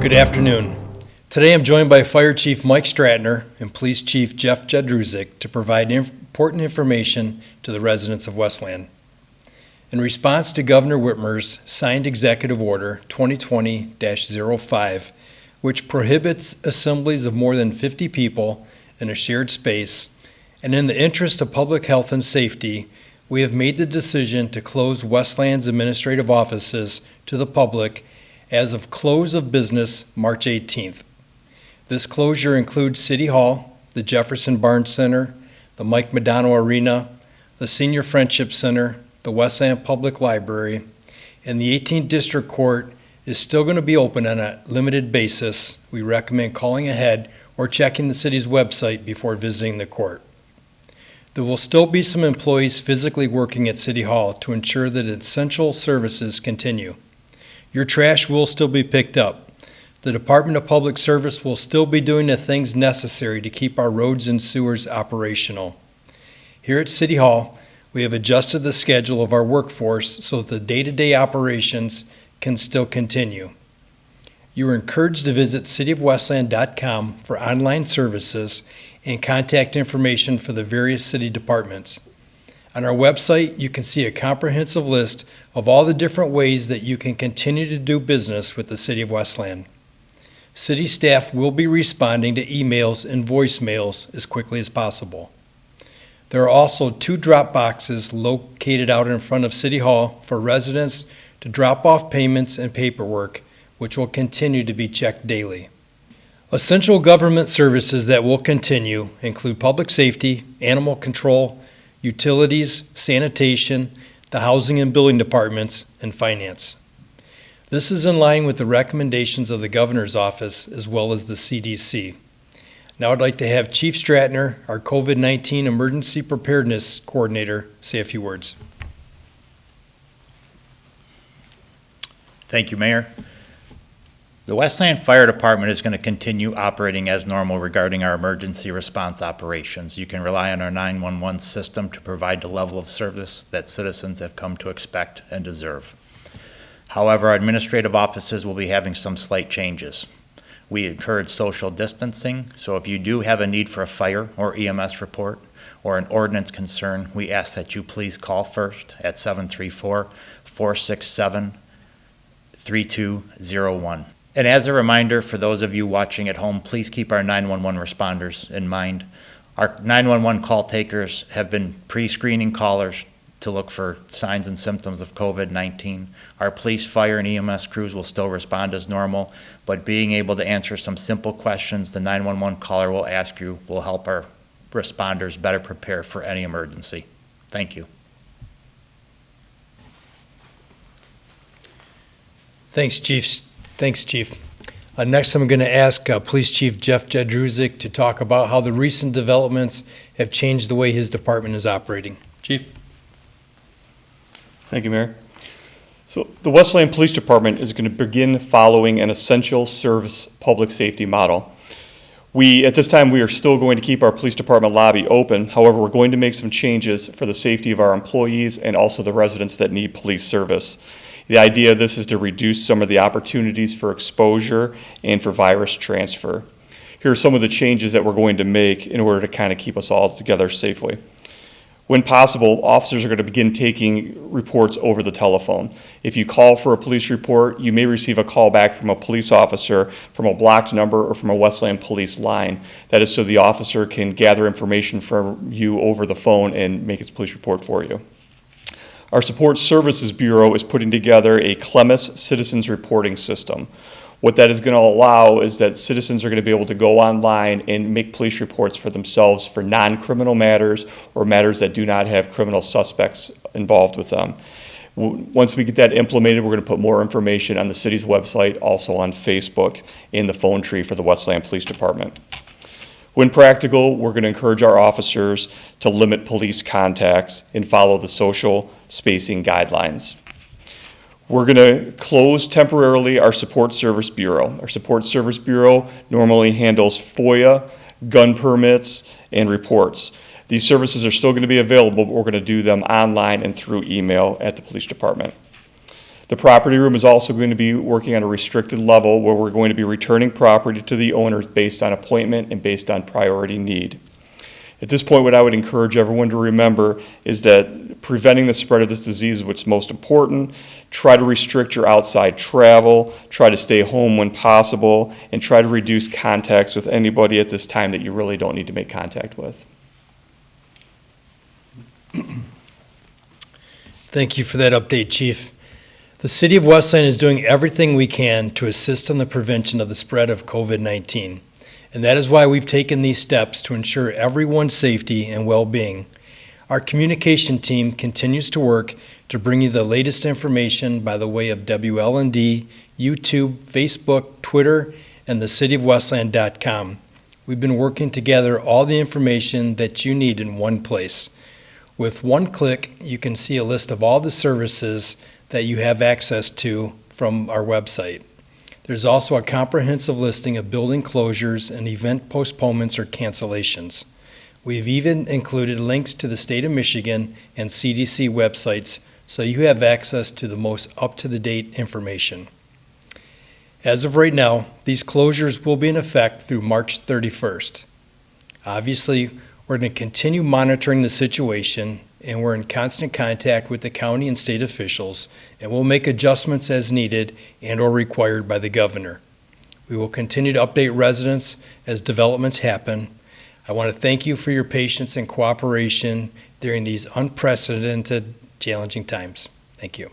Good afternoon. Today I'm joined by Fire Chief Mike Stratner and Police Chief Jeff Jedrusik to provide important information to the residents of Westland. In response to Governor Whitmer's signed Executive Order 2020-05, which prohibits assemblies of more than 50 people in a shared space, and in the interest of public health and safety, we have made the decision to close Westland's administrative offices to the public as of close of business March 18th. This closure includes City Hall, the Jefferson Barnes Center, the Mike Madonna Arena, the Senior Friendship Center, the Westland Public Library, and the 18th District Court is still going to be open on a limited basis. We recommend calling ahead or checking the city's website before visiting the court. There will still be some employees physically working at City Hall to ensure that essential services continue. Your trash will still be picked up. The Department of Public Service will still be doing the things necessary to keep our roads and sewers operational. Here at City Hall, we have adjusted the schedule of our workforce so that the day-to-day operations can still continue. You are encouraged to visit cityofwestland.com for online services and contact information for the various city departments. On our website, you can see a comprehensive list of all the different ways that you can continue to do business with the City of Westland. City staff will be responding to emails and voicemails as quickly as possible. There are also 2 drop boxes located out in front of City Hall for residents to drop off payments and paperwork, which will continue to be checked daily. Essential government services that will continue include public safety, animal control, utilities, sanitation, the housing and building departments, and finance. This is in line with the recommendations of the Governor's Office as well as the CDC. Now I'd like to have Chief Stratner, our COVID-19 Emergency Preparedness Coordinator, say a few words. Thank you, Mayor. The Westland Fire Department is going to continue operating as normal regarding our emergency response operations. You can rely on our 911 system to provide the level of service that citizens have come to expect and deserve. However, our administrative offices will be having some slight changes. We encourage social distancing, so if you do have a need for a fire or EMS report or an ordinance concern, we ask that you please call first at 734-467-3201. And as a reminder, for those of you watching at home, please keep our 911 responders in mind. Our 911 call takers have been pre-screening callers to look for signs and symptoms of COVID-19. Our police, fire, and EMS crews will still respond as normal, but being able to answer some simple questions the 911 caller will ask you will help our responders better prepare for any emergency. Thank you. Thanks, Chief. Next, I'm going to ask Police Chief Jeff Jedrusik to talk about how the recent developments have changed the way his department is operating. Chief. Thank you, Mayor. So the Westland Police Department is going to begin following an essential service public safety model. At this time, we are still going to keep our police department lobby open. However, we're going to make some changes for the safety of our employees and also the residents that need police service. The idea of this is to reduce some of the opportunities for exposure and for virus transfer. Here are some of the changes that we're going to make in order to kind of keep us all together safely. When possible, officers are going to begin taking reports over the telephone. If you call for a police report, you may receive a call back from a police officer from a blocked number or from a Westland police line. That is so the officer can gather information from you over the phone and make his police report for you. Our Support Services Bureau is putting together a CLEMIS citizens reporting system. What that is going to allow is that citizens are going to be able to go online and make police reports for themselves for non-criminal matters or matters that do not have criminal suspects involved with them. Once we get that implemented, we're going to put more information on the city's website, also on Facebook, in the phone tree for the Westland Police Department. When practical, we're going to encourage our officers to limit police contacts and follow the social spacing guidelines. We're going to close temporarily our Support Service Bureau. Our Support Service Bureau normally handles FOIA, gun permits, and reports. These services are still going to be available, but we're going to do them online and through email at the police department. The property room is also going to be working on a restricted level where we're going to be returning property to the owners based on appointment and based on priority need. At this point, what I would encourage everyone to remember is that preventing the spread of this disease is what's most important. Try to restrict your outside travel, try to stay home when possible, and try to reduce contacts with anybody at this time that you really don't need to make contact with. Thank you for that update, Chief. The City of Westland is doing everything we can to assist in the prevention of the spread of COVID-19. And that is why we've taken these steps to ensure everyone's safety and well-being. Our communication team continues to work to bring you the latest information by the way of WLND, YouTube, Facebook, Twitter, and thecityofwestland.com. We've been working to gather all the information that you need in one place. With one click, you can see a list of all the services that you have access to from our website. There's also a comprehensive listing of building closures and event postponements or cancellations. We've even included links to the state of Michigan and CDC websites so you have access to the most up-to-the-date information. As of right now, these closures will be in effect through March 31st. Obviously, we're going to continue monitoring the situation, and we're in constant contact with the county and state officials, and we'll make adjustments as needed and or required by the governor. We will continue to update residents as developments happen. I want to thank you for your patience and cooperation during these unprecedented, challenging times. Thank you.